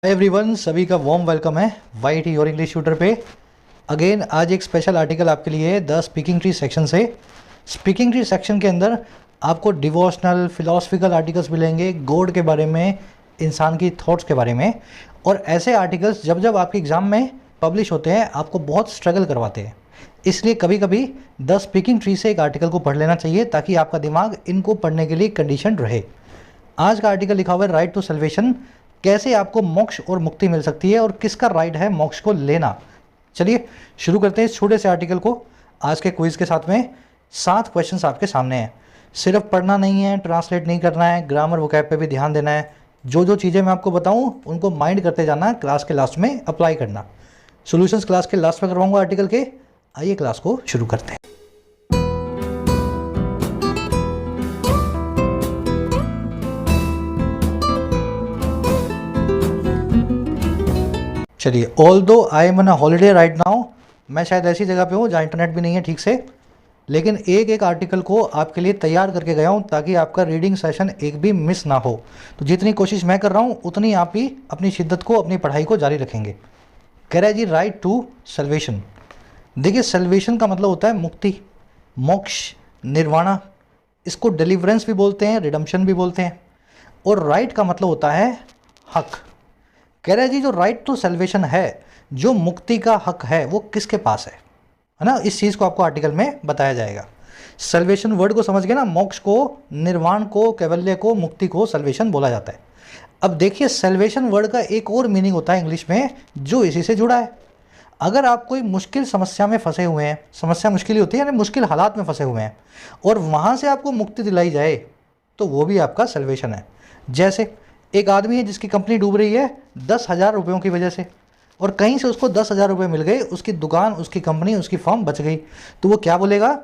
Everyone, सभी का warm welcome है वाईटी और इंग्लिश ट्यूटर पे। अगेन आज एक स्पेशल आर्टिकल आपके लिए है द स्पीकिंग ट्री सेक्शन से। स्पीकिंग ट्री सेक्शन के अंदर आपको डिवोशनल फिलोसफिकल आर्टिकल्स मिलेंगे, गॉड के बारे में, इंसान की थॉट्स के बारे में। और ऐसे आर्टिकल्स जब जब आपके एग्ज़ाम में पब्लिश होते हैं आपको बहुत स्ट्रगल करवाते हैं। इसलिए कभी कभी द स्पीकिंग ट्री से एक आर्टिकल को पढ़ लेना चाहिए ताकि आपका दिमाग इनको पढ़ने के लिए कंडीशन रहे। आज का आर्टिकल लिखा हुआ है राइट टू सल्वेशन, कैसे आपको मोक्ष और मुक्ति मिल सकती है और किसका राइट है मोक्ष को लेना। चलिए शुरू करते हैं इस छोटे से आर्टिकल को। आज के क्विज के साथ में 7 क्वेश्चंस आपके सामने हैं। सिर्फ पढ़ना नहीं है, ट्रांसलेट नहीं करना है, ग्रामर वोकैब पे भी ध्यान देना है। जो जो चीज़ें मैं आपको बताऊं उनको माइंड करते जाना, क्लास के लास्ट में अप्लाई करना। सॉल्यूशंस क्लास के लास्ट में करवाऊंगा आर्टिकल के। आइए क्लास को शुरू करते हैं। चलिए, although I am on a holiday right now, मैं शायद ऐसी जगह पे हूँ जहाँ इंटरनेट भी नहीं है ठीक से, लेकिन एक एक आर्टिकल को आपके लिए तैयार करके गया हूँ ताकि आपका रीडिंग सेशन एक भी मिस ना हो। तो जितनी कोशिश मैं कर रहा हूँ उतनी आप भी अपनी शिद्दत को, अपनी पढ़ाई को जारी रखेंगे। कह रहा है जी राइट टू सल्वेशन। देखिए, सल्वेशन का मतलब होता है मुक्ति, मोक्ष, निर्वाणा। इसको डिलीवरेंस भी बोलते हैं, रिडम्पशन भी बोलते हैं। और राइट का मतलब होता है हक। कह रहा है जी जो राइट टू सल्वेशन है, जो मुक्ति का हक है, वो किसके पास है ना। इस चीज़ को आपको आर्टिकल में बताया जाएगा। सल्वेशन वर्ड को समझ गए ना, मोक्ष को, निर्वाण को, कैवल्य को, मुक्ति को सल्वेशन बोला जाता है। अब देखिए, सल्वेशन वर्ड का एक और मीनिंग होता है इंग्लिश में जो इसी से जुड़ा है। अगर आप कोई मुश्किल समस्या में फंसे हुए हैं, समस्या मुश्किल ही होती है यानी मुश्किल हालात में फंसे हुए हैं, और वहाँ से आपको मुक्ति दिलाई जाए तो वो भी आपका सल्वेशन है। जैसे एक आदमी है जिसकी कंपनी डूब रही है 10,000 रुपयों की वजह से, और कहीं से उसको 10,000 रुपये मिल गए, उसकी दुकान, उसकी कंपनी, उसकी फर्म बच गई, तो वो क्या बोलेगा,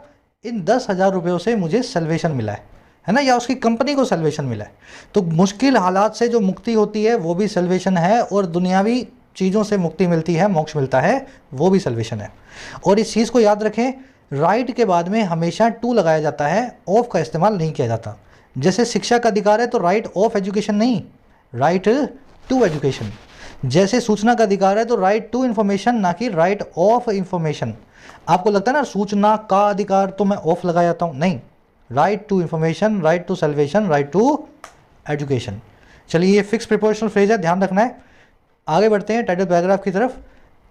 इन 10,000 रुपयों से मुझे सल्वेशन मिला है ना, या उसकी कंपनी को सल्वेशन मिला है। तो मुश्किल हालात से जो मुक्ति होती है वो भी सल्वेशन है, और दुनियावी चीज़ों से मुक्ति मिलती है, मोक्ष मिलता है, वो भी सल्वेशन है। और इस चीज़ को याद रखें, राइट के बाद में हमेशा टू लगाया जाता है, ऑफ का इस्तेमाल नहीं किया जाता। जैसे शिक्षा का अधिकार है तो राइट ऑफ एजुकेशन नहीं, राइट टू एजुकेशन। जैसे सूचना का अधिकार है तो राइट टू इन्फॉर्मेशन, ना कि राइट ऑफ इंफॉर्मेशन। आपको लगता है ना सूचना का अधिकार तो मैं ऑफ लगा जाता हूँ, नहीं, right to information, right to salvation, right to education. चलिए, ये फिक्स प्रिपोजिशनल फ्रेज है, ध्यान रखना है। आगे बढ़ते हैं टाइटल पैराग्राफ की तरफ।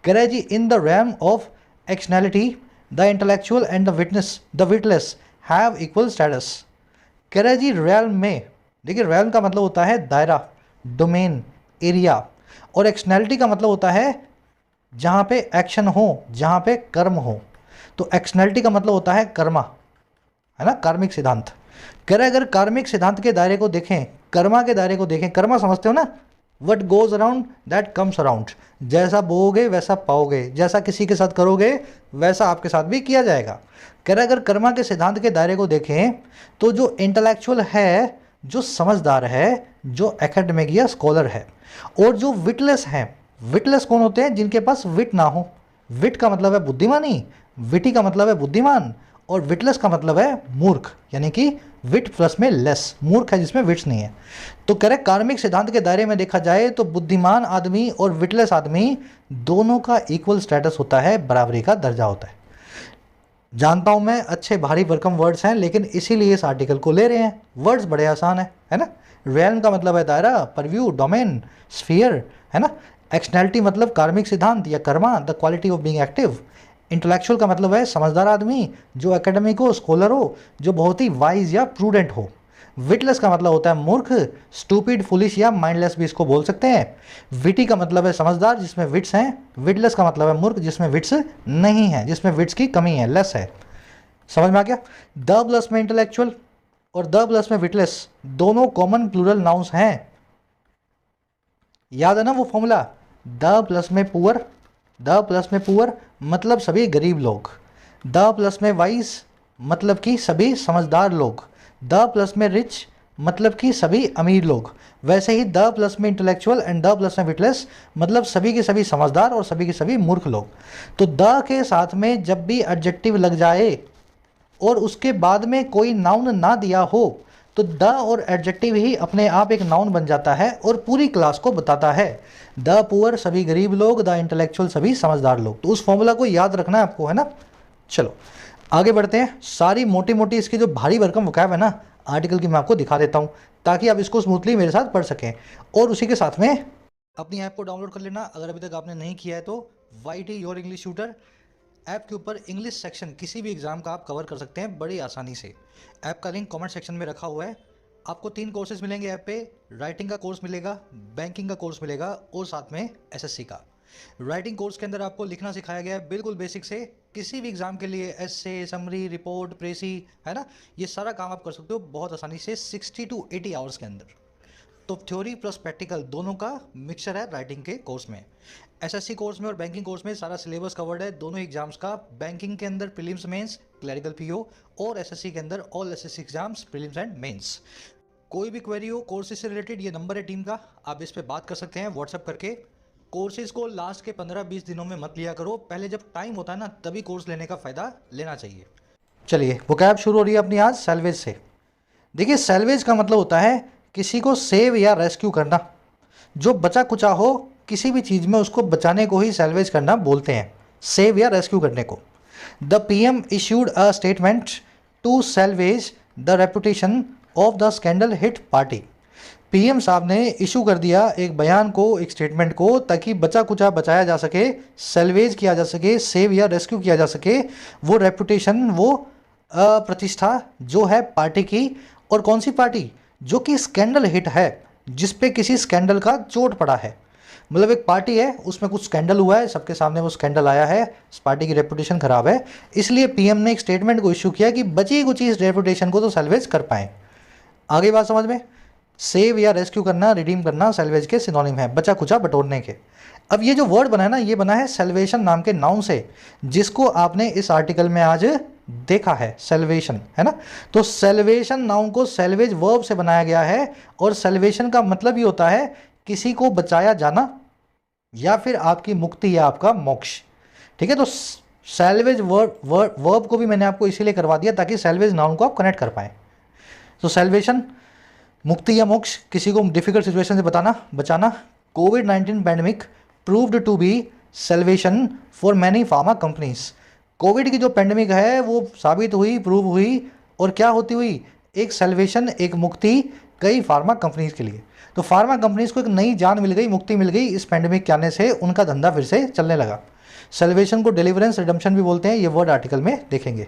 कह रहा है जी in the realm of actionality the intellectual and the witless have equal status. कह रहा है जी रैम में, देखिए रैम का मतलब होता है दायरा, डोमेन, एरिया, और एक्शनैलिटी का मतलब होता है जहाँ पे एक्शन हो, जहाँ पे कर्म हो। तो एक्शनैलिटी का मतलब होता है कर्मा, है ना, कार्मिक सिद्धांत। कह रहे अगर कार्मिक सिद्धांत के दायरे को देखें, कर्मा के दायरे को देखें, कर्मा समझते हो ना, what goes around that comes around. जैसा बोओगे वैसा पाओगे, जैसा किसी के साथ करोगे वैसा आपके साथ भी किया जाएगा। कह रहे अगर कर्मा के सिद्धांत के दायरे को देखें तो जो इंटेलेक्चुअल है, जो समझदार है, जो एकेडमिक या स्कॉलर है, और जो विटलेस हैं, विटलेस कौन होते हैं, जिनके पास विट ना हो। विट का मतलब है बुद्धिमानी, विटी का मतलब है बुद्धिमान, और विटलेस का मतलब है मूर्ख, यानी कि विट प्लस में लेस, मूर्ख है जिसमें विट्स नहीं है। तो कह रहे कार्मिक सिद्धांत के दायरे में देखा जाए तो बुद्धिमान आदमी और विटलेस आदमी दोनों का इक्वल स्टेटस होता है, बराबरी का दर्जा होता है। जानता हूं मैं अच्छे भारी भरकम वर्ड्स हैं, लेकिन इसीलिए इस आर्टिकल को ले रहे हैं। वर्ड्स बड़े आसान है ना। रेलम का मतलब है दायरा, परव्यू, डोमेन, स्फीयर, है ना। एक्शनैलिटी मतलब कार्मिक सिद्धांत या Karma, the quality of being active. Intellectual का मतलब है समझदार आदमी, जो एकेडमिक हो, स्कॉलर हो, जो बहुत ही वाइज या प्रूडेंट हो। विटलेस का मतलब होता है मूर्ख, स्टूपिड, फुलिश या माइंडलेस भी इसको बोल सकते हैं। विटी का मतलब है समझदार जिसमें विट्स हैं, विटलेस का मतलब है मूर्ख जिसमें विट्स नहीं है, जिसमें विट्स की कमी है, लेस है। समझ में आ गया। द प्लस में इंटेलेक्चुअल और द प्लस में विटलेस दोनों कॉमन प्लूरल नाउन्स हैं। याद है ना वो फॉर्मूला, द प्लस में पुअर, द प्लस में पुअर मतलब सभी गरीब लोग, द प्लस में वाइज मतलब कि सभी समझदार लोग, द प्लस में रिच मतलब कि सभी अमीर लोग। वैसे ही द प्लस में इंटेलेक्चुअल एंड द प्लस में विटलेस मतलब सभी के सभी समझदार और सभी के सभी मूर्ख लोग। तो द के साथ में जब भी एडजेक्टिव लग जाए और उसके बाद में कोई नाउन ना दिया हो तो द और एडजेक्टिव ही अपने आप एक नाउन बन जाता है और पूरी क्लास को बताता है। द पुअर सभी गरीब लोग, द इंटेलेक्चुअल सभी समझदार लोग। तो उस फॉर्मूला को याद रखना है आपको, है ना। चलो आगे बढ़ते हैं। सारी मोटी मोटी इसकी जो भारी भरकम वोकैब है ना आर्टिकल की, मैं आपको दिखा देता हूँ ताकि आप इसको स्मूथली मेरे साथ पढ़ सकें। और उसी के साथ में अपनी ऐप को डाउनलोड कर लेना अगर अभी तक आपने नहीं किया है तो। YT your English tutor app के ऊपर इंग्लिश सेक्शन किसी भी एग्जाम का आप कवर कर सकते हैं बड़ी आसानी से। ऐप का लिंक कमेंट सेक्शन में रखा हुआ है। आपको 3 कोर्सेज मिलेंगे ऐप पे। राइटिंग का कोर्स मिलेगा, बैंकिंग का कोर्स मिलेगा और साथ में SSC का। राइटिंग कोर्स के अंदर आपको लिखना सिखाया गया है बिल्कुल बेसिक से, किसी भी एग्जाम के लिए एसे, समरी, रिपोर्ट, प्रेसी, है ना, ये सारा काम आप कर सकते हो बहुत आसानी से 60 to 80 आवर्स के अंदर। तो थ्योरी प्लस प्रैक्टिकल दोनों का मिक्सचर है राइटिंग के कोर्स में। SSC कोर्स में और बैंकिंग कोर्स में सारा सिलेबस कवर्ड है दोनों एग्जाम्स का। बैंकिंग के अंदर प्रीलिम्स, मेंस, क्लरिकल PO और SSC के अंदर all SSC exams, prelims and mains. कोई भी क्वेरी हो कोर्सेज से रिलेटेड, ये नंबर है टीम का, आप इस पर बात कर सकते हैं व्हाट्सएप करके। कोर्सेज को लास्ट के 15-20 दिनों में मत लिया करो, पहले जब टाइम होता है ना तभी कोर्स लेने का फ़ायदा लेना चाहिए। चलिए वोकैब शुरू हो रही है अपनी आज सैल्वेज से। देखिए सैल्वेज का मतलब होता है किसी को सेव या रेस्क्यू करना। जो बचा कुचा हो किसी भी चीज़ में उसको बचाने को ही सैल्वेज करना बोलते हैं, सेव या रेस्क्यू करने को। The PM issued a statement to salvage the reputation of the scandal hit party. PM साहब ने इशू कर दिया एक बयान को, एक स्टेटमेंट को, ताकि बचा कुचा बचाया जा सके, सैल्वेज किया जा सके, सेव या रेस्क्यू किया जा सके वो रेपुटेशन, वो प्रतिष्ठा जो है पार्टी की। और कौन सी पार्टी? जो कि स्कैंडल हिट है, जिस पे किसी स्कैंडल का चोट पड़ा है। मतलब एक पार्टी है उसमें कुछ स्कैंडल हुआ है, सबके सामने वो स्कैंडल आया है, इस पार्टी की रेपुटेशन खराब है, इसलिए PM ने एक स्टेटमेंट को इशू किया कि बची कुची इस रेपुटेशन को तो सैल्वेज कर पाएँ। आगे बात समझ में? सेव या रेस्क्यू करना, रिडीम करना सैल्वेज के सिनोनिम है, बचा कुचा बटोरने के। अब ये जो वर्ड बना है ना, ये बना है सैल्वेशन नाम के नाउन से, जिसको आपने इस आर्टिकल में आज देखा है, सैल्वेशन, है ना। तो सैल्वेशन नाउन को सैल्वेज वर्ब से बनाया गया है और सैल्वेशन का मतलब ये होता है किसी को बचाया जाना या फिर आपकी मुक्ति या आपका मोक्ष। ठीक है, तो सैल्वेज वर्ब को भी मैंने आपको इसीलिए करवा दिया ताकि सैल्वेज नाउन को आप कनेक्ट कर पाएँ। तो सैल्वेशन मुक्ति या मोक्ष, किसी को डिफिकल्ट सिचुएशन से बचाना। कोविड-19 pandemic proved to be salvation for many pharma companies. COVID की जो पैंडेमिक है वो साबित हुई, प्रूव हुई और क्या होती हुई, एक सैल्वेशन, एक मुक्ति कई फार्मा कंपनीज के लिए। तो फार्मा कंपनीज को एक नई जान मिल गई, मुक्ति मिल गई इस पैंडेमिक के आने से, उनका धंधा फिर से चलने लगा। सैल्वेशन को डिलीवरेंस, रिडम्पशन भी बोलते हैं, ये वर्ड आर्टिकल में देखेंगे।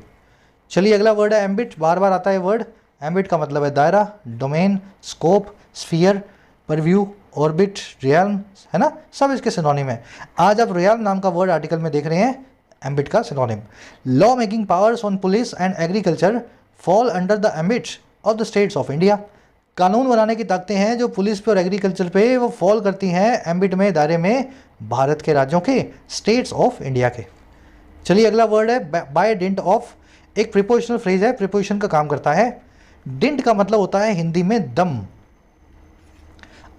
चलिए अगला वर्ड है एम्बिट, बार बार आता है वर्ड। एम्बिट का मतलब है दायरा, domain, scope, sphere, purview, orbit, realm, है ना, सब इसके सिनोनिम है। आज आप रियल्म नाम का वर्ड आर्टिकल में देख रहे हैं, एम्बिट का synonym. Law making powers on police and agriculture fall under the ambit of the states of India. कानून बनाने की ताकतें हैं जो पुलिस पे और एग्रीकल्चर पे, वो फॉल करती हैं एम्बिट में, दायरे में भारत के राज्यों के, स्टेट्स ऑफ इंडिया के। चलिए अगला वर्ड है बाय डिंट ऑफ। एक प्रीपोजिशनल फ्रेज है, प्रीपोजिशन का काम करता है। डिंट का मतलब होता है हिंदी में दम।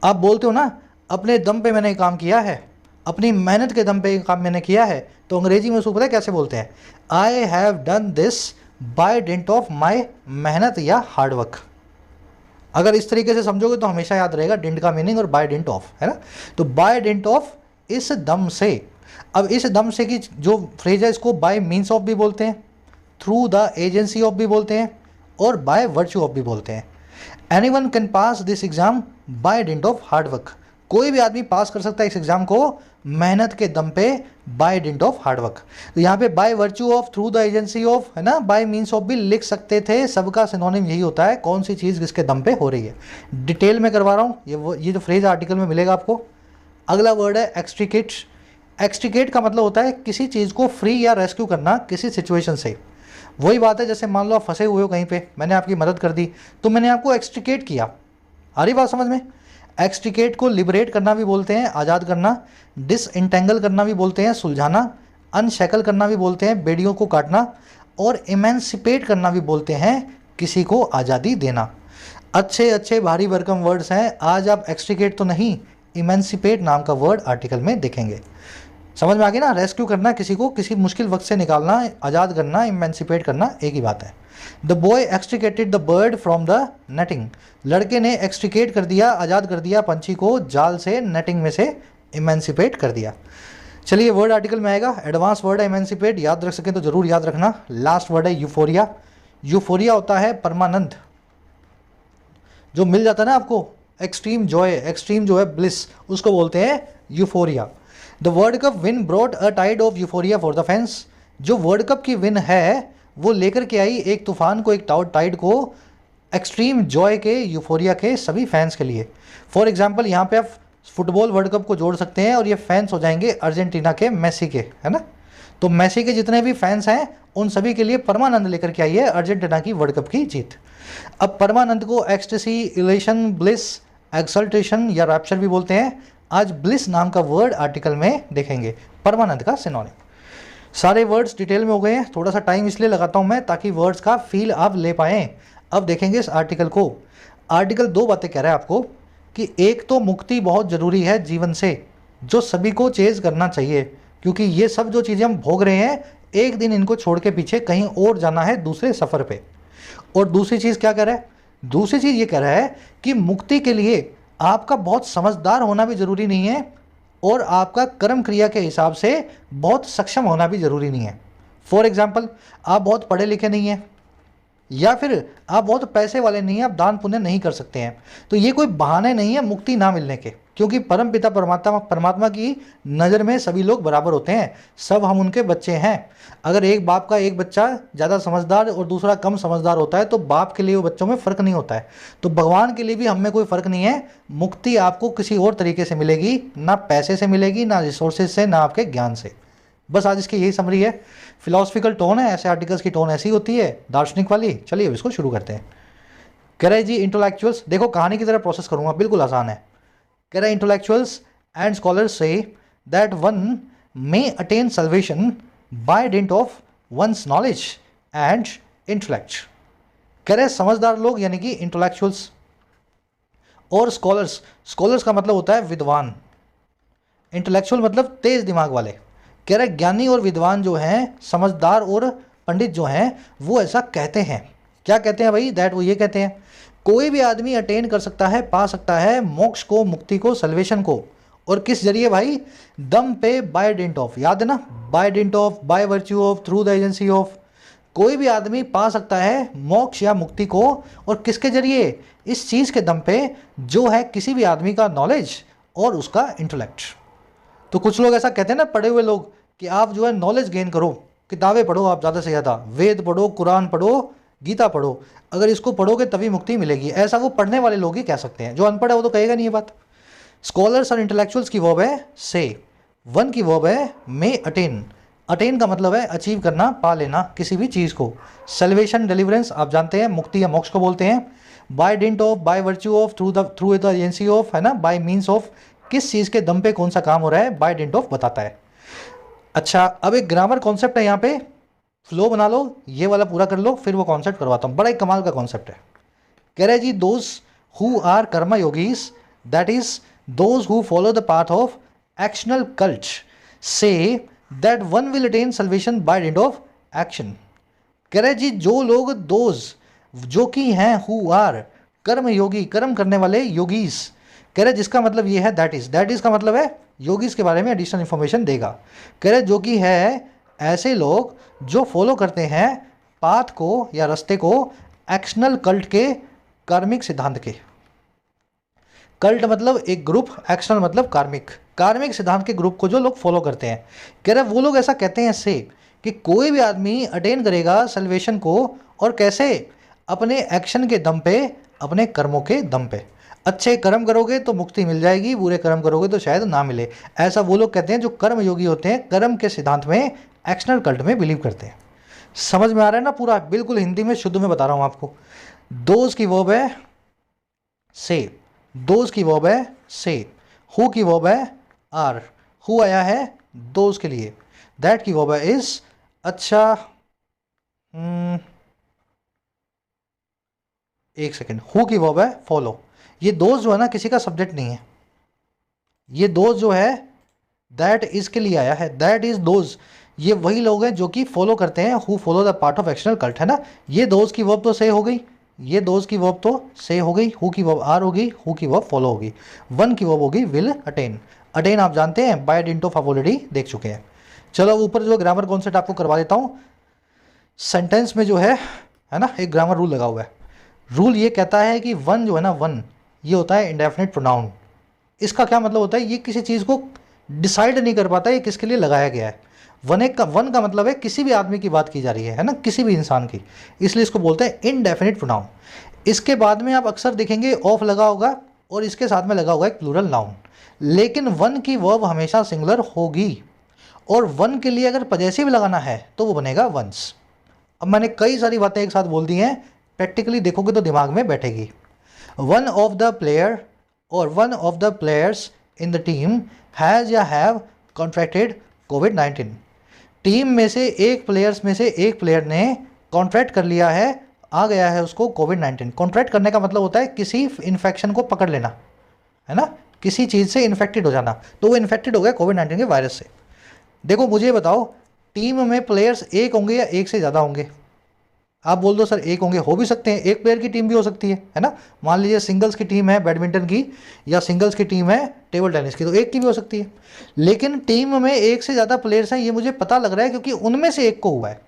आप बोलते हो ना अपने दम पे मैंने काम किया है, अपनी मेहनत के दम पे काम मैंने किया है, तो अंग्रेजी में उसको पता है कैसे बोलते हैं? I have done this by dint of my मेहनत या हार्डवर्क। अगर इस तरीके से समझोगे तो हमेशा याद रहेगा डिंट का मीनिंग और बाय डिंट ऑफ, है ना। तो बाय डिंट ऑफ, इस दम से। अब इस दम से की जो फ्रेज है इसको बाय मीन्स ऑफ भी बोलते हैं, थ्रू द एजेंसी ऑफ भी बोलते हैं और बाय वर्च्यू ऑफ भी बोलते हैं। Anyone can pass this exam by dint of hard work. कोई भी आदमी पास कर सकता है इस एग्जाम को मेहनत के दम पे, बाय डिंट ऑफ हार्डवर्क। तो यहाँ पे bye virtue of, through the agency of, है ना, बाय मीन्स ऑफ भी लिख सकते थे। सबका सिनोनिम यही होता है, कौन सी चीज़ किसके दम पे हो रही है। डिटेल में करवा रहा हूँ, ये जो फ्रेज आर्टिकल में मिलेगा आपको। अगला वर्ड है एक्सट्रिकेट। एक्सट्रिकेट का मतलब होता है किसी चीज़ को फ्री या रेस्क्यू करना किसी सिचुएशन से। वही बात है जैसे मान लो आप फंसे हुए हो कहीं पे, मैंने आपकी मदद कर दी तो मैंने आपको एक्सट्रिकेट किया। आ रही बात समझ में? एक्सट्रिकेट को लिबरेट करना भी बोलते हैं, आज़ाद करना। डिसइंटेंगल करना भी बोलते हैं, सुलझाना। अनशैकल करना भी बोलते हैं, बेड़ियों को काटना। और इमेंसिपेट करना भी बोलते हैं, किसी को आज़ादी देना। अच्छे अच्छे भारी भरकम वर्ड्स हैं। आज आप एक्सट्रिकेट तो नहीं, इमेंसिपेट नाम का वर्ड आर्टिकल में देखेंगे। समझ में आ गई ना, रेस्क्यू करना, किसी को किसी मुश्किल वक्त से निकालना, आज़ाद करना, इमेंसिपेट करना, एक ही बात है। The boy extricated the bird from the netting, लड़के ने एक्सट्रिकेट कर दिया, आज़ाद कर दिया पंछी को जाल से, नेटिंग में से इमेंसिपेट कर दिया। चलिए वर्ड आर्टिकल में आएगा, एडवांस वर्ड है इमेंसिपेट, याद रख सकें तो जरूर याद रखना। लास्ट वर्ड है यूफोरिया। यूफोरिया होता है परमानंद, जो मिल जाता है ना आपको, एक्सट्रीम जॉय, एक्सट्रीम जो है ब्लिस, उसको बोलते हैं euphoria. The world cup win brought a tide of euphoria for the fans, जो वर्ल्ड कप की विन है वो लेकर के आई एक तूफान को, एक टाइड को, एक्सट्रीम जॉय के, यूफोरिया के सभी फैंस के लिए। फॉर एग्जाम्पल यहाँ पे आप फुटबॉल वर्ल्ड कप को जोड़ सकते हैं और ये फैंस हो जाएंगे अर्जेंटीना के मेसी के, है ना। तो मेसी के जितने भी फैंस हैं उन सभी के लिए परमानंद लेकर के आई है अर्जेंटीना की वर्ल्ड कप की जीत। अब परमानंद को एक्सटेसी, इलेशन, ब्लिस, एक्सल्टेशन या रैप्चर भी बोलते हैं। आज ब्लिस नाम का वर्ड आर्टिकल में देखेंगे, परमानंद का सिनोनिम। सारे वर्ड्स डिटेल में हो गए हैं, थोड़ा सा टाइम इसलिए लगाता हूं मैं ताकि वर्ड्स का फील आप ले पाएँ। अब देखेंगे इस आर्टिकल को। आर्टिकल दो बातें कह रहा है आपको कि एक तो मुक्ति बहुत ज़रूरी है जीवन से, जो सभी को चेज करना चाहिए, क्योंकि ये सब जो चीज़ें हम भोग रहे हैं एक दिन इनको छोड़ के पीछे कहीं और जाना है, दूसरे सफ़र पे। और दूसरी चीज़ क्या कह रहा है, दूसरी चीज़ ये कह रहा है कि मुक्ति के लिए आपका बहुत समझदार होना भी ज़रूरी नहीं है और आपका कर्म क्रिया के हिसाब से बहुत सक्षम होना भी ज़रूरी नहीं है। फॉर एग्जाम्पल, आप बहुत पढ़े लिखे नहीं हैं या फिर आप बहुत पैसे वाले नहीं हैं, आप दान पुण्य नहीं कर सकते हैं, तो ये कोई बहाने नहीं है मुक्ति ना मिलने के, क्योंकि परम पिता परमात्मा की नज़र में सभी लोग बराबर होते हैं, सब हम उनके बच्चे हैं। अगर एक बाप का एक बच्चा ज़्यादा समझदार और दूसरा कम समझदार होता है तो बाप के लिए वो बच्चों में फ़र्क नहीं होता है, तो भगवान के लिए भी हम में कोई फ़र्क नहीं है। मुक्ति आपको किसी और तरीके से मिलेगी, ना पैसे से मिलेगी, ना रिसोर्सेज से, ना आपके ज्ञान से। बस आज इसकी यही समरी है। फिलोसफिकल टोन है, ऐसे आर्टिकल्स की टोन ऐसी होती है, दार्शनिक वाली। चलिए अब इसको शुरू करते हैं। कह रहे जी इंटेलेक्चुअल्स, देखो कहानी की तरह प्रोसेस करूंगा, बिल्कुल आसान है। कह रहे इंटेलेक्चुअल्स एंड स्कॉलर्स से that one may attain salvation by dint of one's knowledge and intellect. कह रहे समझदार लोग यानी कि इंटेलेक्चुअल्स और स्कॉलर्स, स्कॉलर्स का मतलब होता है विद्वान, इंटेलेक्चुअल मतलब तेज दिमाग वाले। कह रहे ज्ञानी और विद्वान जो हैं, समझदार और पंडित जो हैं, वो ऐसा कहते हैं। क्या कहते हैं भाई, दैट वो ये कहते हैं कोई भी आदमी अटेन कर सकता है, पा सकता है मोक्ष को, मुक्ति को, सल्वेशन को। और किस जरिए भाई, दम पे, बाय डिंट ऑफ, याद है ना, by dint of, by virtue of, through the agency of. कोई भी आदमी पा सकता है मोक्ष या मुक्ति को, और किसके जरिए, इस चीज़ के दम पे जो है किसी भी आदमी का नॉलेज और उसका इंटेलेक्ट। तो कुछ लोग ऐसा कहते हैं ना, पढ़े हुए लोग, कि आप जो है नॉलेज गेन करो, किताबें पढ़ो, आप ज़्यादा से ज़्यादा वेद पढ़ो, कुरान पढ़ो, गीता पढ़ो, अगर इसको पढ़ोगे तभी मुक्ति मिलेगी। ऐसा वो पढ़ने वाले लोग ही कह सकते हैं, जो अनपढ़ है वो तो कहेगा नहीं ये बात। स्कॉलर्स और इंटेलेक्चुअल्स की वर्ब है से, वन की वर्ब है मे अटेन। अटेन का मतलब है अचीव करना, पा लेना किसी भी चीज़ को। सल्वेशन, डिलीवरेंस आप जानते हैं, मुक्ति या मोक्ष को बोलते हैं। By dint of, by virtue of, through the agency of, है ना, बाय मीन्स ऑफ, किस चीज़ के दम पे कौन सा काम हो रहा है, बाय डिंट ऑफ बताता है। अच्छा, अब एक ग्रामर कॉन्सेप्ट है यहाँ पे, फ्लो बना लो, ये वाला पूरा कर लो, फिर वो कॉन्सेप्ट करवाता हूँ, बड़ा एक कमाल का कॉन्सेप्ट है। कह रहे जी those who are karma yogis, that is those who follow the path of actional cult, say that one will attain salvation by dint of action. कह रहे जी जो लोग, दोज जो कि हैं, हु आर कर्म योगी, कर्म करने वाले योगीज। कह रहे जिसका मतलब ये है दैट इज का मतलब है योगीज के बारे में एडिशनल इंफॉर्मेशन देगा। कह रहे जो कि है ऐसे लोग जो फॉलो करते हैं पाथ को या रास्ते को एक्शनल कल्ट के, कार्मिक सिद्धांत के। कल्ट मतलब एक ग्रुप, एक्शनल मतलब कार्मिक, कार्मिक सिद्धांत के ग्रुप को जो लोग फॉलो करते हैं। कह रहे वो लोग ऐसा कहते हैं इससे कि कोई भी आदमी अटेन करेगा सल्वेशन को, और कैसे, अपने एक्शन के दम पे, अपने कर्मों के दम पे। अच्छे कर्म करोगे तो मुक्ति मिल जाएगी, बुरे कर्म करोगे तो शायद ना मिले। ऐसा वो लोग कहते हैं जो कर्म योगी होते हैं, कर्म के सिद्धांत में, एक्शनल कल्ट में बिलीव करते हैं। समझ में आ रहा है ना पूरा, बिल्कुल हिंदी में शुद्ध में बता रहा हूँ आपको। दोज की वर्ब है से, दोज की वर्ब है से, हु की वर्ब है आर, हु आया है दोज के लिए, दैट की वर्ब है इज। अच्छा एक सेकेंड, हु की वर्ब है फॉलो। ये दोज जो है ना किसी का सब्जेक्ट नहीं है, ये दोज जो है दैट इज के लिए आया है, दैट इज दोज, ये वही लोग हैं जो कि फॉलो करते हैं, who follow the part of actional cult, है ना। ये दोज की वर्ब तो से हो गई, ये दोज की वर्ब तो से हो गई, हु की वर्ब आर होगी, हु की वर्ब फॉलो होगी, वन की वर्ब होगी विल अटेन। अटेन आप जानते हैं, बाय डिंट ऑफ आप ऑलरेडी देख चुके हैं। चलो अब ऊपर जो ग्रामर कॉन्सेप्ट आपको करवा देता हूँ। सेंटेंस में जो है ना, एक ग्रामर रूल लगा हुआ है। रूल ये कहता है कि वन जो है ना, वन ये होता है इंडेफिनिट प्रोनाउन। इसका क्या मतलब होता है, ये किसी चीज़ को डिसाइड नहीं कर पाता ये किसके लिए लगाया गया है। वन का मतलब है किसी भी आदमी की बात की जा रही है ना, किसी भी इंसान की, इसलिए इसको बोलते हैं इनडेफिनिट प्रोनाउन। इसके बाद में आप अक्सर देखेंगे ऑफ लगा होगा और इसके साथ में लगा होगा एक प्लूरल नाउन, लेकिन वन की वर्ब हमेशा सिंगुलर होगी, और वन के लिए अगर पजेसिव लगाना है तो वो बनेगा वंस। अब मैंने कई सारी बातें एक साथ बोल दी हैं, प्रैक्टिकली देखोगे तो दिमाग में बैठेगी। वन ऑफ द प्लेयर और one of the players in the team has या हैव कॉन्ट्रैक्टेड कोविड-19। टीम में से एक प्लेयर्स में से एक प्लेयर ने कॉन्ट्रैक्ट कर लिया है, आ गया है उसको कोविड-19। कॉन्ट्रैक्ट करने का मतलब होता है किसी इन्फेक्शन को पकड़ लेना, है ना, किसी चीज़ से इन्फेक्टेड हो जाना, तो वो इन्फेक्टेड हो गया कोविड-19 के वायरस से। देखो मुझे बताओ, टीम में प्लेयर्स एक होंगे या एक से ज़्यादा होंगे? आप बोल दो सर एक होंगे, हो भी सकते हैं, एक प्लेयर की टीम भी हो सकती है ना। मान लीजिए सिंगल्स की टीम है बैडमिंटन की, या सिंगल्स की टीम है टेबल टेनिस की, तो एक की भी हो सकती है। लेकिन टीम में एक से ज़्यादा प्लेयर्स हैं, ये मुझे पता लग रहा है क्योंकि उनमें से एक को हुआ है।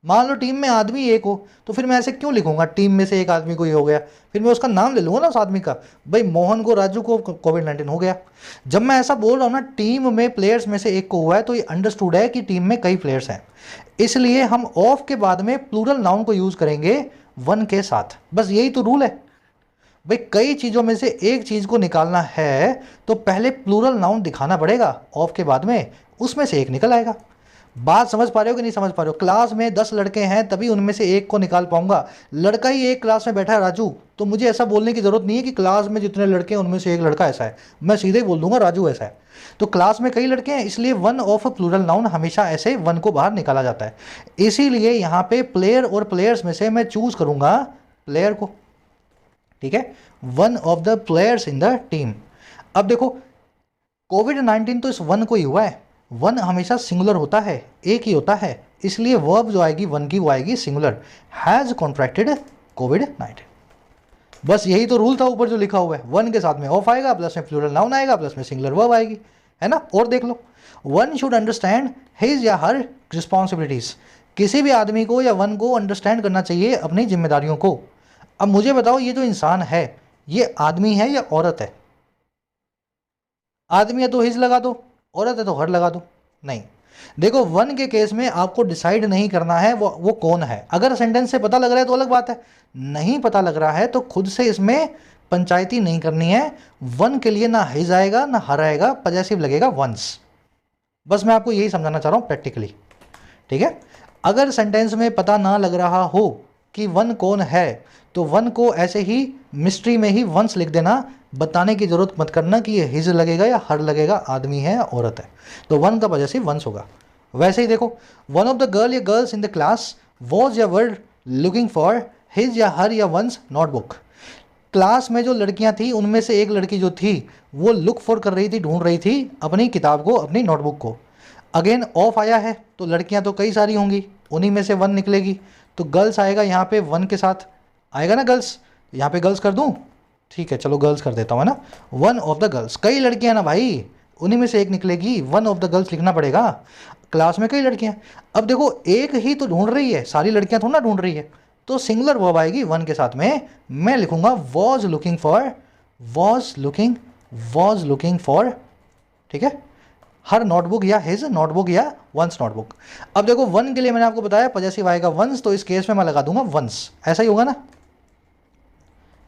मान लो टीम में आदमी एक हो, तो फिर मैं ऐसे क्यों लिखूंगा टीम में से एक आदमी को ये हो गया, फिर मैं उसका नाम ले लूँगा ना उस आदमी का, भाई मोहन को, राजू को कोविड-19 हो गया। जब मैं ऐसा बोल रहा हूँ ना टीम में प्लेयर्स में से एक को हुआ है, तो ये अंडरस्टूड है कि टीम में कई प्लेयर्स हैं, इसलिए हम ऑफ के बाद में प्लूरल नाउन को यूज़ करेंगे वन के साथ। बस यही तो रूल है भाई, कई चीज़ों में से एक चीज़ को निकालना है तो पहले प्लूरल नाउन दिखाना पड़ेगा, ऑफ के बाद में उसमें से एक निकल आएगा। बात समझ पा रहे हो कि नहीं समझ पा रहे हो? क्लास में 10 लड़के हैं तभी उनमें से एक को निकाल पाऊंगा। लड़का ही एक क्लास में बैठा है राजू, तो मुझे ऐसा बोलने की ज़रूरत नहीं है कि क्लास में जितने लड़के हैं उनमें से एक लड़का ऐसा है, मैं सीधे ही बोल दूंगा राजू ऐसा है। तो क्लास में कई लड़के हैं, इसलिए वन ऑफ प्लूरल नाउन हमेशा ऐसे वन को बाहर निकाला जाता है। इसीलिए यहाँ पे प्लेयर और प्लेयर्स में से मैं चूज करूंगा प्लेयर को, ठीक है, one of the players in the team. अब देखो कोविड-19 तो इस वन को ही हुआ है, वन हमेशा सिंगुलर होता है, एक ही होता है, इसलिए वर्ब जो आएगी वन की वो आएगी सिंगुलर, हैज़ कॉन्ट्रैक्टेड कोविड-19। बस यही तो रूल था ऊपर जो लिखा हुआ है, वन के साथ में ऑफ आएगा, प्लस में प्लूरल नाउन आएगा, प्लस में सिंगुलर वर्ब आएगी, है ना। और देख लो, वन शुड अंडरस्टैंड हिज या हर रिस्पॉन्सिबिलिटीज, किसी भी आदमी को या वन को अंडरस्टैंड करना चाहिए अपनी जिम्मेदारियों को। अब मुझे बताओ, ये जो इंसान है ये आदमी है या औरत है? आदमी है तो हिज लगा दो, औरत है तो हर लगा दो। नहीं, देखो वन के केस में आपको डिसाइड नहीं करना है वो कौन है। अगर सेंटेंस से पता लग रहा है तो अलग बात है, नहीं पता लग रहा है तो खुद से इसमें पंचायती नहीं करनी है। वन के लिए ना हिज आएगा ना हर आएगा, पजेसिव लगेगा वंस। बस मैं आपको यही समझाना चाह रहा हूँ प्रैक्टिकली, ठीक है। अगर सेंटेंस में पता ना लग रहा हो कि वन कौन है तो वन को ऐसे ही मिस्ट्री में ही वंस लिख देना, बताने की जरूरत मत करना कि ये हिज लगेगा या हर लगेगा, आदमी है या औरत है, तो वन का वजह से वंस होगा। वैसे ही देखो, वन ऑफ द गर्ल या girls in the class was या वर्ड लुकिंग फॉर हिज या हर या वंस नोटबुक। क्लास में जो लड़कियां थी उनमें से एक लड़की जो थी वो लुक फॉर कर रही थी, ढूंढ रही थी अपनी किताब को, अपनी नोटबुक को। अगेन ऑफ आया है तो लड़कियां तो कई सारी होंगी, उन्हीं में से वन निकलेगी, तो गर्ल्स आएगा यहाँ पे वन के साथ आएगा ना गर्ल्स, यहाँ पे गर्ल्स कर दूँ, ठीक है चलो गर्ल्स कर देता हूँ, है ना। वन ऑफ द गर्ल्स, कई लड़कियां ना भाई, उन्हीं में से एक निकलेगी, वन ऑफ द गर्ल्स लिखना पड़ेगा, क्लास में कई लड़कियां। अब देखो एक ही तो ढूंढ रही है, सारी लड़कियां थोड़ा ना ढूंढ रही है, तो सिंगुलर वर्ब आएगी वन के साथ में, मैं लिखूंगा was looking for, was looking for, ठीक है, हर नोटबुक या हिज नोटबुक या वंस नोटबुक। अब देखो वन के लिए मैंने आपको बताया पजेसिव आएगा वंस, तो इस केस में मैं लगा दूंगा वंस, ऐसा ही होगा ना।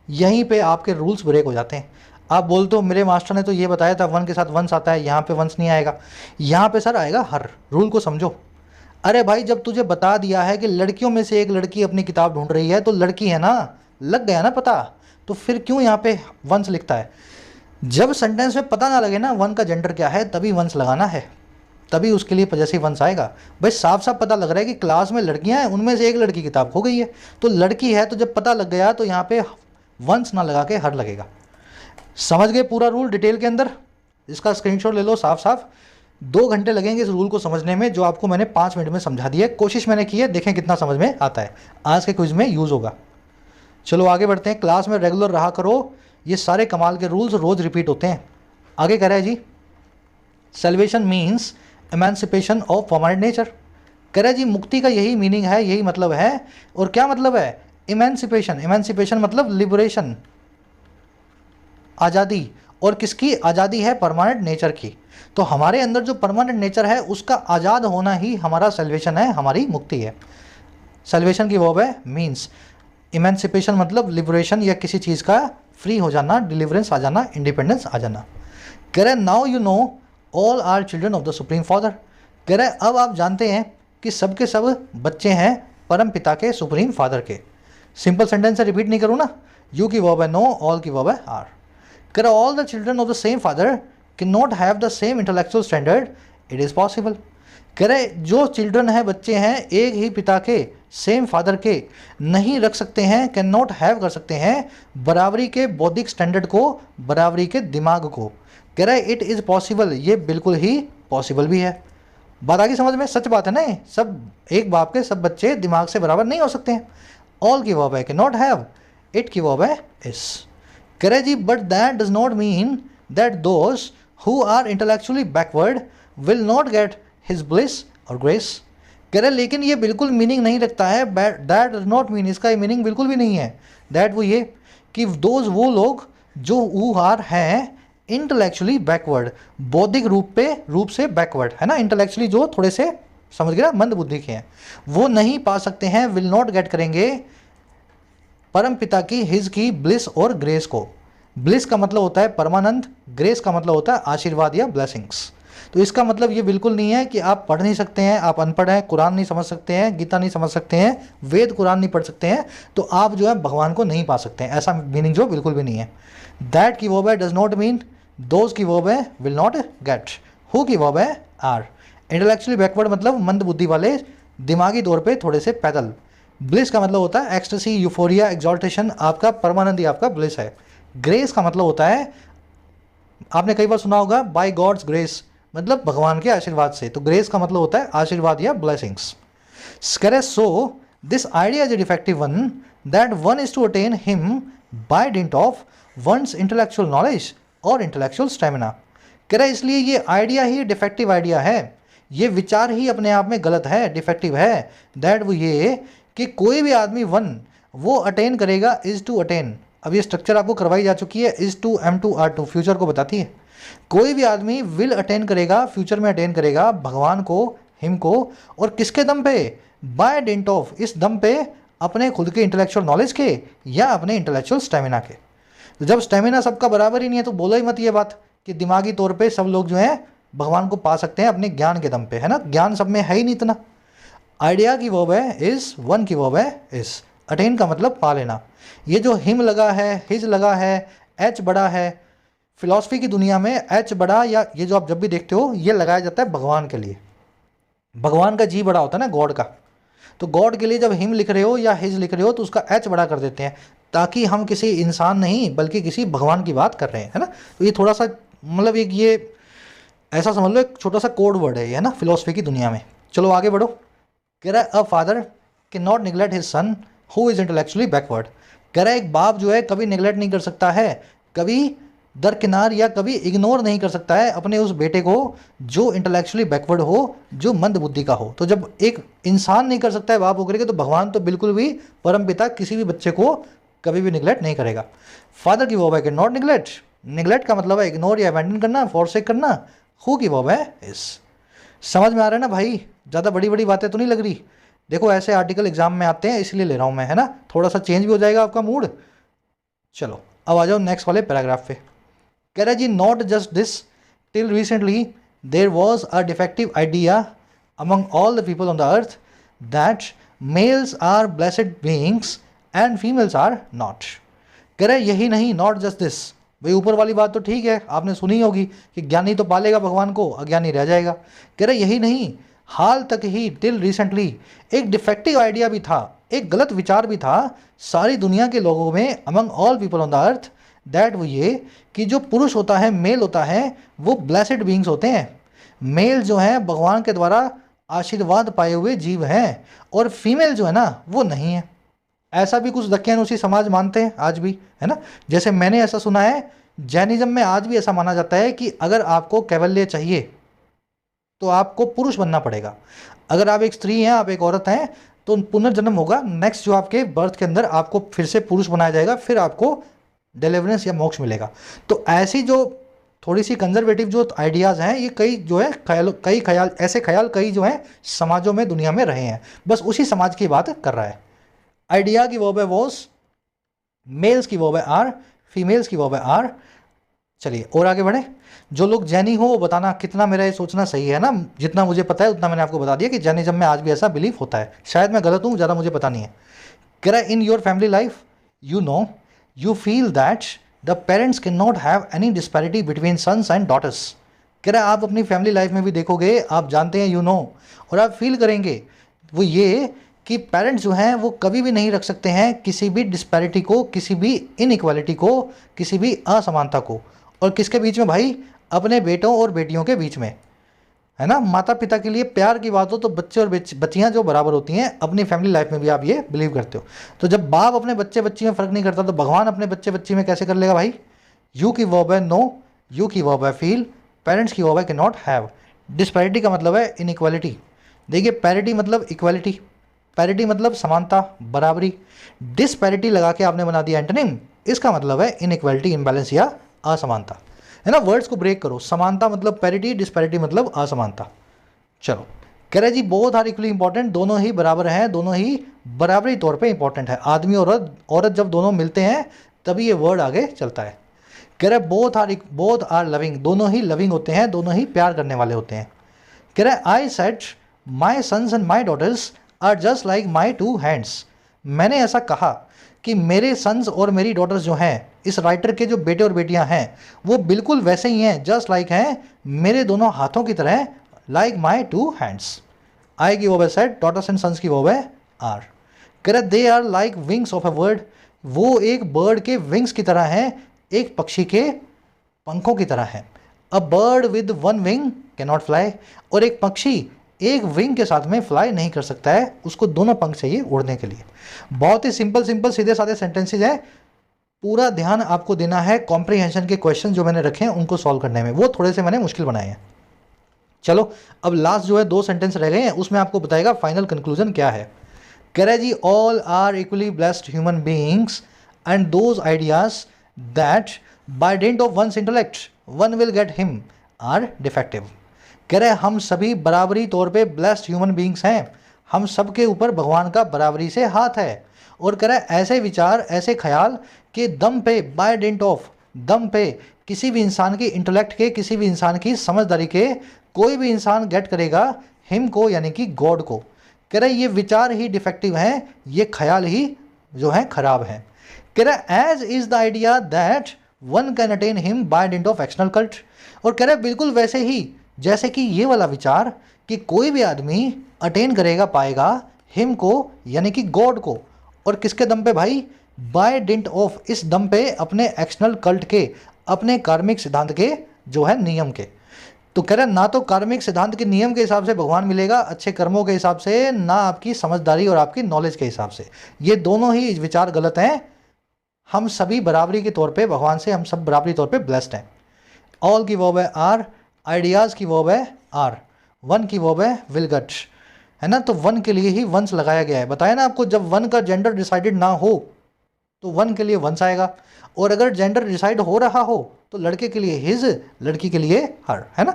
यहीं पे आपके रूल्स ब्रेक हो जाते हैं। आप बोलते हो मेरे मास्टर ने तो ये बताया था वन के साथ वंस आता है, यहाँ पे वंस नहीं आएगा, यहाँ पे सर आएगा हर। रूल को समझो। अरे भाई जब तुझे बता दिया है कि लड़कियों में से एक लड़की अपनी किताब ढूंढ रही है तो लड़की है ना, लग गया ना पता, तो फिर क्यों यहाँ पे वंस लिखता है? जब सेंटेंस में पता ना लगे ना वन का जेंडर क्या है, तभी वंस लगाना है, तभी उसके लिए पजेसिव वंस आएगा। भाई साफ साफ पता लग रहा है कि क्लास में लड़कियां हैं, उनमें से एक लड़की किताब खो गई है, तो लड़की है, तो जब पता लग गया तो यहाँ पे वंस ना लगा के हर लगेगा। समझ गए पूरा रूल डिटेल के अंदर? इसका स्क्रीनशॉट ले लो साफ साफ। 2 घंटे लगेंगे इस रूल को समझने में, जो आपको मैंने 5 मिनट में समझा दिया है। कोशिश मैंने की है, देखें कितना समझ में आता है, आज के क्विज में यूज़ होगा। चलो आगे बढ़ते हैं। क्लास में रेगुलर रहा करो, ये सारे कमाल के रूल्स रोज़ रिपीट होते हैं। आगे कह रहा है जी, salvation means emancipation of permanent nature. कह रहा है जी मुक्ति का यही मीनिंग है, यही मतलब है। और क्या मतलब है? इमेंसिपेशन। इमेंसिपेशन मतलब लिबरेशन, आज़ादी। और किसकी आज़ादी है? परमानेंट नेचर की। तो हमारे अंदर जो परमानेंट नेचर है उसका आज़ाद होना ही हमारा सेल्वेशन है, हमारी मुक्ति है। सेल्वेशन की वर्ब है मीन्स। इमेंसिपेशन मतलब लिबरेशन या किसी चीज़ का फ्री हो जाना, डिलीवरेंस आ जाना, इंडिपेंडेंस आ जाना। कह रहे now you know all are children of the supreme father. कह रहे अब आप जानते हैं कि सब के सब बच्चे हैं परम पिता के, सुप्रीम फादर के। सिंपल सेंटेंस से रिपीट नहीं करूँ ना, यू की वर्ब है नो, ऑल की वर्ब है आर। कह रहे all the children of the same father can not have the same intellectual standard, it is possible. कह रहे जो चिल्ड्रन है, बच्चे हैं एक ही पिता के, सेम फादर के, नहीं रख सकते हैं, कैन नॉट हैव कर सकते हैं बराबरी के बौद्धिक स्टैंडर्ड को, बराबरी के दिमाग को। कह रहा है इट इज़ पॉसिबल, ये बिल्कुल ही पॉसिबल भी है। बात आगे समझ में? सच बात है ना, सब एक बाप के सब बच्चे दिमाग से बराबर नहीं हो सकते हैं। ऑल की वर्ब है कैन नॉट हैव, इट की वर्ब है इज। कह रहे जी but that does not mean that those who are intellectually backward will not get his bliss और ग्रेस। कह रहे लेकिन ये बिल्कुल मीनिंग नहीं रखता है, दैट डज नॉट मीन, इसका मीनिंग बिल्कुल भी नहीं है। दैट वो ये कि दोज वो लोग जो हु आर हैं इंटेलेक्चुअली बैकवर्ड, बौद्धिक रूप से बैकवर्ड है ना, इंटेलेक्चुअली जो थोड़े से समझ गया मंद बुद्धि के हैं, वो नहीं पा सकते हैं, विल नॉट गेट करेंगे परम पिता की, हिज की ब्लिस और ग्रेस को। ब्लिस का मतलब होता है परमानंद, ग्रेस का मतलब होता है आशीर्वाद या ब्लेसिंग्स। तो इसका मतलब ये बिल्कुल नहीं है कि आप पढ़ नहीं सकते हैं, आप अनपढ़ हैं, कुरान नहीं समझ सकते हैं, गीता नहीं समझ सकते हैं, वेद कुरान नहीं पढ़ सकते हैं, तो आप जो है भगवान को नहीं पा सकते हैं, ऐसा मीनिंग जो बिल्कुल भी नहीं है। दैट की वर्ब है डज नॉट मीन, दोज की वर्ब है विल नॉट गेट, हु की वर्ब है आर। इंटेलेक्चुअली बैकवर्ड मतलब मंद बुद्धि वाले, दिमागी तौर पे थोड़े से पैदल। ब्लिस का मतलब होता है एक्सटेसी, यूफोरिया, एग्जॉल्टेशन, आपका परमानंद ही आपका ब्लिस है। ग्रेस का मतलब होता है, आपने कई बार सुना होगा बाय गॉड्स ग्रेस, मतलब भगवान के आशीर्वाद से। तो ग्रेस का मतलब होता है आशीर्वाद या blessings. So this idea is a defective one that one is to attain him by dint of one's intellectual knowledge और इंटेलेक्चुअल स्टेमिना। कह रहा है इसलिए ये आइडिया ही डिफेक्टिव आइडिया है, ये विचार ही अपने आप में गलत है, डिफेक्टिव है। दैट वो ये कि कोई भी आदमी वन वो अटेन करेगा, इज टू अटेन। अब ये स्ट्रक्चर आपको करवाई जा चुकी है, is to am to are to, future को बताती है। कोई भी आदमी विल अटेन करेगा, फ्यूचर में अटेन करेगा भगवान को, हिम को, और किसके दम पे? बाय डिंट ऑफ, इस दम पे अपने खुद के इंटेलेक्चुअल नॉलेज के या अपने इंटेलेक्चुअल स्टेमिना के। तो जब स्टेमिना सबका बराबर ही नहीं है तो बोलो ही मत ये बात कि दिमागी तौर पे सब लोग जो हैं भगवान को पा सकते हैं अपने ज्ञान के दम पे, है ना, ज्ञान सब में है ही नहीं इतना। आइडिया की वर्ब है इज, वन की वर्ब है इज, अटेन का मतलब पा लेना। ये जो हिम लगा है, हिज लगा है, एच बड़ा है, फिलॉसफी की दुनिया में एच बड़ा या ये जो आप जब भी देखते हो ये लगाया जाता है भगवान के लिए। भगवान का जी बड़ा होता है ना गॉड का, तो गॉड के लिए जब हिम लिख रहे हो या हिज लिख रहे हो तो उसका एच बड़ा कर देते हैं, ताकि हम किसी इंसान नहीं बल्कि किसी भगवान की बात कर रहे हैं, है ना। तो ये थोड़ा सा मतलब एक ये ऐसा समझ लो एक छोटा सा कोड वर्ड है ये, है ना, फिलॉसफी की दुनिया में। चलो आगे बढ़ो। कह रहा है a father can not neglect his son who is intellectually backward. कह रहा है एक बाप जो है कभी निगलेक्ट नहीं कर सकता है, कभी दरकिनार या कभी इग्नोर नहीं कर सकता है अपने उस बेटे को जो इंटेलेक्चुअली बैकवर्ड हो, जो मंद बुद्धि का हो। तो जब एक इंसान नहीं कर सकता है बाप होकर के, तो भगवान तो बिल्कुल भी परम पिता किसी भी बच्चे को कभी भी निगलेक्ट नहीं करेगा। फादर की वर्ब है कि नॉट निगलेक्ट, निगलेक्ट का मतलब है इग्नोर या अबैंडन करना, फॉरसेक करना। हु की वर्ब है इस। समझ में आ रहा है ना भाई, ज़्यादा बड़ी बड़ी बातें तो नहीं लग रही। देखो ऐसे आर्टिकल एग्जाम में आते हैं इसलिए ले रहा हूँ मैं, है ना, थोड़ा सा चेंज भी हो जाएगा आपका मूड। चलो अब आ जाओ नेक्स्ट वाले पैराग्राफ पे। कह रहा है जी not just this, till recently there was a defective idea among all the people on the earth that males are blessed beings and females are not. कह रहे यही नहीं, नॉट जस्ट दिस, भाई ऊपर वाली बात तो ठीक है आपने सुनी होगी कि ज्ञानी तो पालेगा भगवान को, अज्ञानी रह जाएगा। कह रहे यही नहीं, हाल तक ही, टिल रिसेंटली, एक डिफेक्टिव आइडिया भी था, एक गलत विचार भी था सारी दुनिया के लोगों में, among all people on the earth, that वो ये कि जो पुरुष होता है, मेल होता है, वो ब्लेसेड बीइंग्स होते हैं। मेल जो है भगवान के द्वारा आशीर्वाद पाए हुए जीव हैं, और फीमेल जो है ना वो नहीं है। ऐसा भी कुछ दक्यानुसी समाज मानते हैं आज भी, है ना। जैसे मैंने ऐसा सुना है, जैनिज्म में आज भी ऐसा माना जाता है कि अगर आपको कैवल्य चाहिए तो आपको पुरुष बनना पड़ेगा। अगर आप एक स्त्री हैं, आप एक औरत हैं, तो पुनर्जन्म होगा, नेक्स्ट जो आपके बर्थ के अंदर आपको फिर से पुरुष बनाया जाएगा, फिर आपको डिलीवरेंस या मोक्ष मिलेगा। तो ऐसी जो थोड़ी सी कंजर्वेटिव जो आइडियाज़ हैं, ये कई जो है कई ख्याल ऐसे ख्याल कई जो हैं समाजों में दुनिया में रहे हैं। बस उसी समाज की बात कर रहा है। आइडिया की वर्ब है वॉज, मेल्स की वर्ब है आर, फीमेल्स की वर्ब है आर। चलिए और आगे बढ़े। जो लोग जैनी हो वो बताना कितना मेरा ये सोचना सही है ना। जितना मुझे पता है उतना मैंने आपको बता दिया कि जैनिज्म में आज भी ऐसा बिलीव होता है। शायद मैं गलत हूँ, ज़्यादा मुझे पता नहीं है। कह रहा है in your family life you know you feel that the parents can not have any disparity between sons and daughters. कह रहा है आप अपनी फैमिली लाइफ में भी देखोगे, आप जानते हैं, यू नो, और आप फील करेंगे वो ये कि पेरेंट्स जो हैं वो कभी भी नहीं रख सकते हैं किसी भी डिस्पैरिटी को, किसी भी इनइक्वालिटी को, किसी भी असमानता को। और किसके बीच में भाई? अपने बेटों और बेटियों के बीच में, है ना। माता पिता के लिए प्यार की बात हो तो बच्चे और बच्चियां जो बराबर होती हैं, अपनी फैमिली लाइफ में भी आप ये बिलीव करते हो। तो जब बाप अपने बच्चे बच्ची में फ़र्क नहीं करता तो भगवान अपने बच्चे बच्ची में कैसे कर लेगा भाई? यू की वर्ब है नो, यू की वर्ब है फील, पेरेंट्स की वर्ब है कैन नॉट हैव। डिस्पैरिटी का मतलब है इनइक्वालिटी। देखिए पैरिटी मतलब इक्वालिटी, पैरिटी मतलब समानता, बराबरी। डिस्पैरिटी लगा के आपने बना दिया एंटोनिम, इसका मतलब है इनइक्वालिटी, इम्बैलेंस या असमानता, है ना। वर्ड्स को ब्रेक करो। समानता मतलब पैरिटी, डिस्पैरिटी मतलब असमानता। चलो कह रहे जी बोथ आर इक्वली इंपॉर्टेंट, दोनों ही बराबर हैं, दोनों ही बराबरी तौर पे इंपॉर्टेंट है। आदमी और औरत जब दोनों मिलते हैं तभी ये वर्ड आगे चलता है। कह रहे बोथ आर लविंग, दोनों ही लविंग होते हैं, दोनों ही प्यार करने वाले होते हैं। कह रहे I said my sons and my daughters are just like my two hands. मैंने ऐसा कहा कि मेरे सन्स और मेरी डॉटर्स जो हैं, इस राइटर के जो बेटे और बेटियां हैं, वो बिल्कुल वैसे ही हैं, जस्ट लाइक हैं मेरे दोनों हाथों की तरह, like my two hands. I की वर्ब है सेड, डॉटर्स एंड सन्स की वर्ब है आर। कह रहे they are like wings of a bird, वो एक बर्ड के विंग्स की तरह हैं, एक पक्षी के पंखों की तरह है। A bird with one wing can not fly, और एक पक्षी एक विंग के साथ में फ्लाई नहीं कर सकता है, उसको दोनों पंख चाहिए उड़ने के लिए। बहुत ही सिंपल सीधे साधे सेंटेंसेज हैं। पूरा ध्यान आपको देना है कॉम्प्रिहेंशन के क्वेश्चन जो मैंने रखे हैं उनको सॉल्व करने में, वो थोड़े से मैंने मुश्किल बनाए हैं। चलो अब लास्ट जो है 2 सेंटेंस रह गए हैं, उसमें आपको बताएगा फाइनल कंक्लूजन क्या है। कह रहा है जी all are equally blessed human beings and those ideas that by dint of one's intellect one will get him are defective. कह रहे हम सभी बराबरी तौर पे ब्लेस्ड ह्यूमन बीइंग्स हैं, हम सब के ऊपर भगवान का बराबरी से हाथ है। और कह रहे ऐसे विचार, ऐसे ख्याल के दम पे, बाय डेंट ऑफ, दम पे, किसी भी इंसान के इंटेलेक्ट के, किसी भी इंसान की समझदारी के, कोई भी इंसान गेट करेगा हिम को, यानी कि गॉड को। कह रहे ये विचार ही डिफेक्टिव हैं, ये ख्याल ही जो है खराब हैं। कह रहे as is the idea that one can attain him by dint of external cult. और कह रहे बिल्कुल वैसे ही जैसे कि ये वाला विचार कि कोई भी आदमी अटेन करेगा, पाएगा हिम को, यानी कि गॉड को। और किसके दम पे भाई? बाय डेंट ऑफ, इस दम पे अपने एक्सटर्नल कल्ट के, अपने कार्मिक सिद्धांत के जो है नियम के। तो कह रहे ना तो कार्मिक सिद्धांत के नियम के हिसाब से भगवान मिलेगा, अच्छे कर्मों के हिसाब से, ना आपकी समझदारी और आपकी नॉलेज के हिसाब से। ये दोनों ही विचार गलत हैं। हम सभी बराबरी के तौर पे भगवान से, हम सब बराबरी तौर पे ब्लेस्ड हैं। ऑल की वर्ब है आर, आइडियाज़ की वर्ब है आर, वन की वर्ब है विल गेट, है ना। तो वन के लिए ही वंस लगाया गया है। बताया ना आपको, जब वन का जेंडर डिसाइडेड ना हो तो वन के लिए वंस आएगा, और अगर जेंडर डिसाइड हो रहा हो तो लड़के के लिए हिज, लड़की के लिए हर, है ना।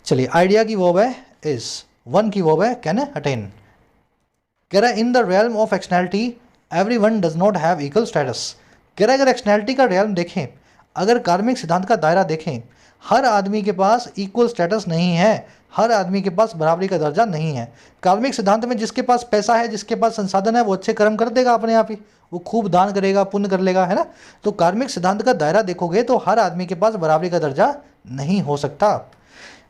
चलिए आइडिया की वर्ब है इज, वन की वर्ब है कैन अटेन। कह रहा है in the realm of externality everyone does not have equal status. कह रहा है अगर एक्सटर्नैलिटी का रियल्म देखें, अगर कार्मिक सिद्धांत का दायरा देखें, हर आदमी के पास इक्वल स्टेटस नहीं है, हर आदमी के पास बराबरी का दर्जा नहीं है। कार्मिक सिद्धांत में जिसके पास पैसा है, जिसके पास संसाधन है, वो अच्छे कर्म कर देगा अपने आप ही, वो खूब दान करेगा, पुण्य कर लेगा, है ना। तो कार्मिक सिद्धांत का दायरा देखोगे तो हर आदमी के पास बराबरी का दर्जा नहीं हो सकता।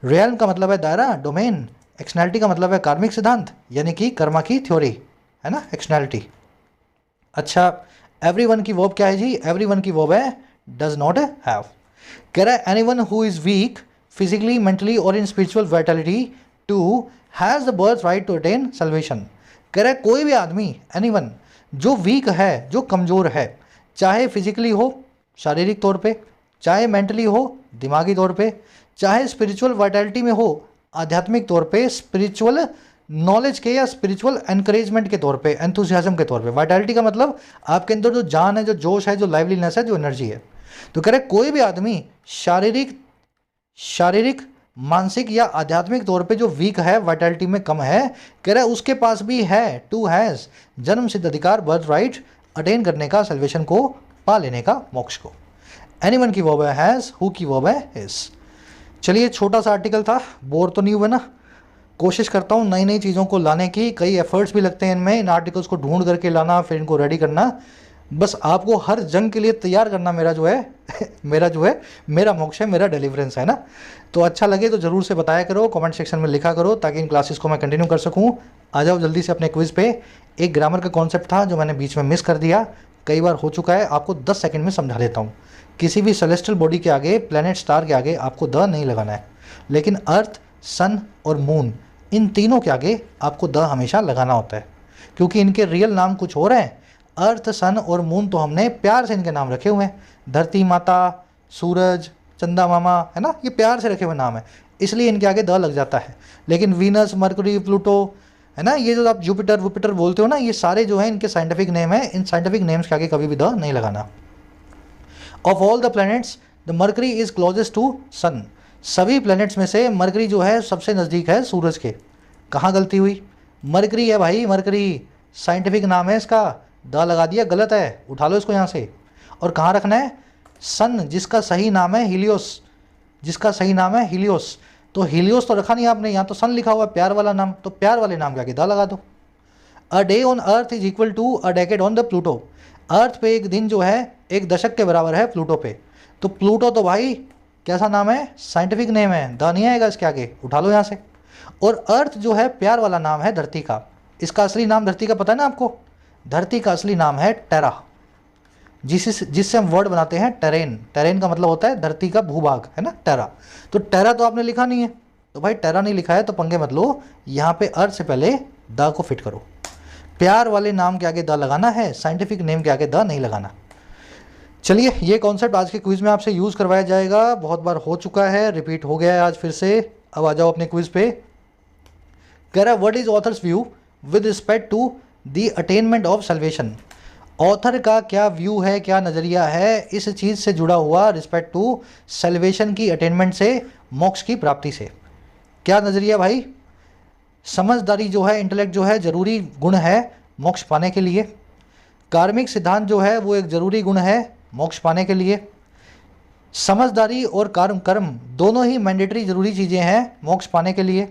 रियल्म का मतलब है दायरा, डोमेन। एक्सटर्नैलिटी का मतलब है कार्मिक सिद्धांत, यानी कि कर्मा की थ्योरी, है ना, एक्सटर्नैलिटी। अच्छा एवरीवन की वर्ब क्या है जी? एवरीवन की वर्ब है डज नॉट हैव। कह रहा है anyone who is weak physically, mentally or in spiritual vitality to has the birth right to attain salvation। कह रहा है कोई भी आदमी, एनीवन, जो वीक है, जो कमज़ोर है, चाहे फिजिकली हो शारीरिक तौर पे, चाहे मेंटली हो दिमागी तौर पे, चाहे स्पिरिचुअल वाइटलिटी में हो आध्यात्मिक तौर पे, स्पिरिचुअल नॉलेज के या स्पिरिचुअल एनकरेजमेंट के तौर पे, एंथुसियाज्म के तौर पे। वाइटलिटी का मतलब आपके अंदर जो जान है, जो जोश है, जो लाइवलीनेस है, जो एनर्जी है। तो कह रहे कोई भी आदमी शारीरिक मानसिक या आध्यात्मिक तौर पे जो वीक है, वाइटलिटी में कम है, कह रहा है उसके पास भी है टू हैज़ जन्म सिद्ध अधिकार, बर्थ राइट अटेन करने का, सेल्वेशन को पा लेने का, मोक्ष को। एनीवन की वर्ब है हैज़, हु की वर्ब है इज। चलिए छोटा सा आर्टिकल था, बोर तो नहीं हुआ ना। कोशिश करता हूँ नई नई चीज़ों को लाने की, कई एफर्ट्स भी लगते हैं इनमें, इन आर्टिकल्स को ढूंढ करके लाना, फिर इनको रेडी करना। बस आपको हर जंग के लिए तैयार करना मेरा जो है मेरा मोक्ष है, मेरा डिलीवरेंस है ना। तो अच्छा लगे तो ज़रूर से बताया करो, कमेंट सेक्शन में लिखा करो, ताकि इन क्लासेस को मैं कंटिन्यू कर सकूं। आ जाओ जल्दी से अपने क्विज़ पे। एक ग्रामर का कॉन्सेप्ट था जो मैंने बीच में मिस कर दिया, कई बार हो चुका है, आपको 10 सेकंड में समझा देता हूँ। किसी भी सेलेस्टियल बॉडी के आगे, प्लैनेट स्टार के आगे आपको द नहीं लगाना है, लेकिन अर्थ, सन और मून, इन तीनों के आगे आपको द हमेशा लगाना होता है, क्योंकि इनके रियल नाम कुछ और हैं। अर्थ, सन और मून तो हमने प्यार से इनके नाम रखे हुए हैं, धरती माता, सूरज, चंदा मामा, है ना, ये प्यार से रखे हुए नाम है, इसलिए इनके आगे द लग जाता है। लेकिन वीनस, मरकरी, प्लूटो, है ना, ये जो आप जुपिटर वुपिटर बोलते हो ना, ये सारे जो हैं इनके साइंटिफिक नेम है, इन साइंटिफिक नेम्स के आगे कभी भी द नहीं लगाना। Of all the planets the Mercury is closest to sun. सभी प्लैनेट्स में से मरकरी जो है सबसे नज़दीक है सूरज के। कहाँ गलती हुई? मरकरी है भाई, मरकरी साइंटिफिक नाम है इसका, द लगा दिया, गलत है, उठा लो इसको यहाँ से। और कहाँ रखना है? सन, जिसका सही नाम है हीलियोस, जिसका सही नाम है हीलियोस। तो हीलियोस तो रखा नहीं आपने, यहाँ तो सन लिखा हुआ है, प्यार वाला नाम, तो प्यार वाले नाम के आगे द लगा दो। A day on earth is equal to a decade on the Pluto. Earth पे एक दिन जो है एक दशक के बराबर है प्लूटो पे। तो प्लूटो तो भाई कैसा नाम है? साइंटिफिक नेम है, द नहीं आएगा इसके आगे, उठा लो यहाँ से। और अर्थ जो है प्यार वाला नाम है धरती का। इसका असली नाम धरती का पता है ना आपको? धरती का असली नाम है टेरा, जिससे हम वर्ड बनाते हैं टेरेन। टेरेन का मतलब होता है धरती का भूभाग, है ना, टेरा। तो टेरा तो आपने लिखा नहीं है, तो भाई टेरा नहीं लिखा है तो पंगे मत लो, यहाँ पे अर्थ से पहले द को फिट करो। प्यार वाले नाम के आगे द लगाना है, साइंटिफिक नेम के आगे द नहीं लगाना। चलिए ये कॉन्सेप्ट आज के क्विज में आपसे यूज़ करवाया जाएगा, बहुत बार हो चुका है, रिपीट हो गया है आज फिर से। अब आ जाओ अपने क्विज पे। कह रहा है what is author's view with respect to the attainment of salvation. Author का क्या व्यू है, क्या नज़रिया है इस चीज़ से जुड़ा हुआ, रिस्पेक्ट टू सल्वेशन की अटेनमेंट से, मोक्ष की प्राप्ति से। क्या नज़रिया भाई? समझदारी जो है, इंटेलेक्ट जो है, ज़रूरी गुण है मोक्ष पाने के लिए। कार्मिक सिद्धांत जो है वो एक ज़रूरी गुण है मोक्ष पाने के लिए। समझदारी और कर्म दोनों ही मैंडेटरी ज़रूरी चीज़ें हैं मोक्ष पाने के लिए,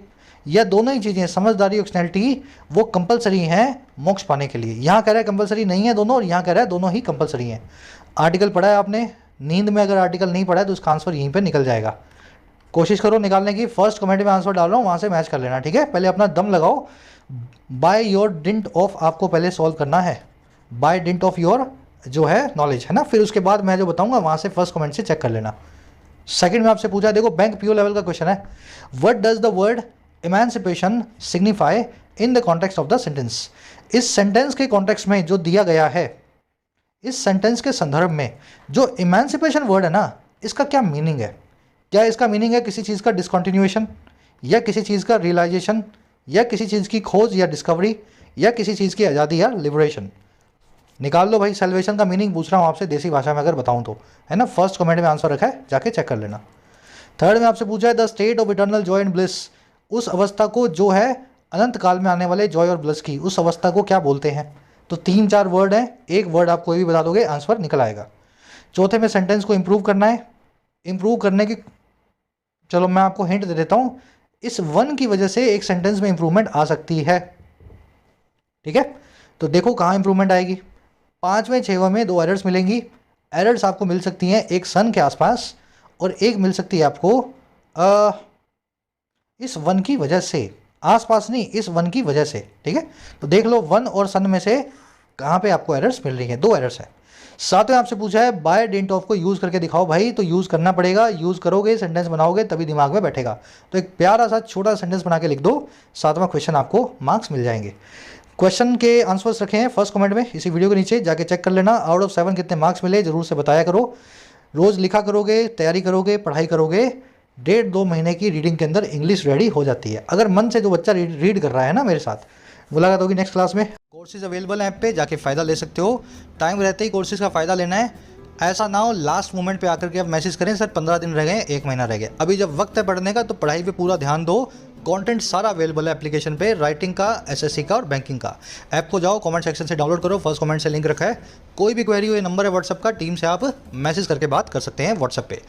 या दोनों ही चीज़ें, समझदारी और एक्शनैलिटी, वो कंपलसरी हैं मोक्ष पाने के लिए। यहाँ कह रहा है कंपलसरी नहीं है दोनों, और यहाँ कह रहा है दोनों ही कंपलसरी हैं। आर्टिकल पढ़ा है आपने? नींद में अगर आर्टिकल नहीं पढ़ा है तो उसका आंसर यहीं पे निकल जाएगा। कोशिश करो निकालने की, फर्स्ट कमेंट में आंसर डाल रहा हूँ, वहाँ से मैच कर लेना, ठीक है? पहले अपना दम लगाओ। बाय योर डिंट ऑफ आपको पहले सॉल्व करना है, बाय डिंट ऑफ योर जो है नॉलेज, है ना। फिर उसके बाद मैं जो बताऊँगा वहाँ से फर्स्ट कमेंट से चेक कर लेना। सेकंड में आपसे पूछा, देखो बैंक पीओ लेवल का क्वेश्चन है, what does the word emancipation signify in the context of the sentence. इस सेंटेंस के कॉन्टेक्स्ट में जो दिया गया है, इस सेंटेंस के संदर्भ में जो इमेंसिपेशन वर्ड है ना, इसका क्या मीनिंग है? क्या इसका मीनिंग है किसी चीज़ का डिसकंटिन्यूएशन, या किसी चीज़ का रियलाइजेशन, या किसी चीज़ की खोज या डिस्कवरी, या किसी चीज़ की आज़ादी या लिबरेशन? निकाल लो भाई। सेल्वेशन का मीनिंग पूछ रहा हूँ आपसे देसी भाषा में अगर बताऊँ तो, है ना। फर्स्ट कमेंट में आंसर रखा है, जाके चेक कर लेना। थर्ड में आपसे पूछा है the state of eternal Joy and bliss. उस अवस्था को जो है अनंत काल में आने वाले जॉय और ब्लिस की, उस अवस्था को क्या बोलते हैं? तो 3-4 वर्ड हैं, एक वर्ड आप कोई भी बता दोगे, आंसर निकल आएगा। चौथे में सेंटेंस को इम्प्रूव करना है। इम्प्रूव करने की, चलो मैं आपको हिंट दे देता हूँ, इस वन की वजह से एक सेंटेंस में इंप्रूवमेंट आ सकती है, ठीक है। तो देखो कहाँ इंप्रूवमेंट आएगी। 5वें 6वें में 2 एरर्स मिलेंगी। एरर्स आपको मिल सकती हैं एक सन के आसपास, और एक मिल सकती है आपको इस वन की वजह से, आसपास नहीं, इस वन की वजह से, ठीक है। तो देख लो वन और सन में से कहाँ पे आपको एरर्स मिल रही हैं। 2 एरर्स है। साथ में आपसे पूछा है बाय डेंट ऑफ को यूज़ करके दिखाओ भाई, तो यूज़ करना पड़ेगा, यूज़ करोगे सेंटेंस बनाओगे तभी दिमाग में बैठेगा। तो एक प्यारा सा छोटा सेंटेंस बना के लिख दो, 7वां क्वेश्चन आपको मार्क्स मिल जाएंगे। क्वेश्चन के आंसर्स रखे हैं फर्स्ट कमेंट में इसी वीडियो के नीचे, जाके चेक कर लेना। आउट ऑफ 7 कितने मार्क्स मिले जरूर से बताया करो। रोज़ लिखा करोगे, तैयारी करोगे, पढ़ाई करोगे, 1.5-2 महीने की रीडिंग के अंदर इंग्लिश रेडी हो जाती है। अगर मन से जो बच्चा रीड कर रहा है ना मेरे साथ, मुलाकात होगी नेक्स्ट क्लास में। कोर्सेज अवेलेबल हैं ऐप पे, जाके फ़ायदा ले सकते हो। टाइम रहते ही कोर्सेज का फ़ायदा लेना है, ऐसा ना हो लास्ट मोमेंट पे आकर के आप मैसेज करें सर 15 दिन रह गए, 1 महीना रह गया। अभी जब वक्त है पढ़ने का तो पढ़ाई पे पूरा ध्यान दो। कंटेंट सारा अवेलेबल है एप्लीकेशन पे, राइटिंग का, एसएससी का और बैंकिंग का। ऐप को जाओ, कमेंट सेक्शन से डाउनलोड करो, फर्स्ट कमेंट से लिंक रखा है। कोई भी क्वेरी हो, ये नंबर है व्हाट्सअप का, टीम से आप मैसेज करके बात कर सकते हैं व्हाट्सअप पे।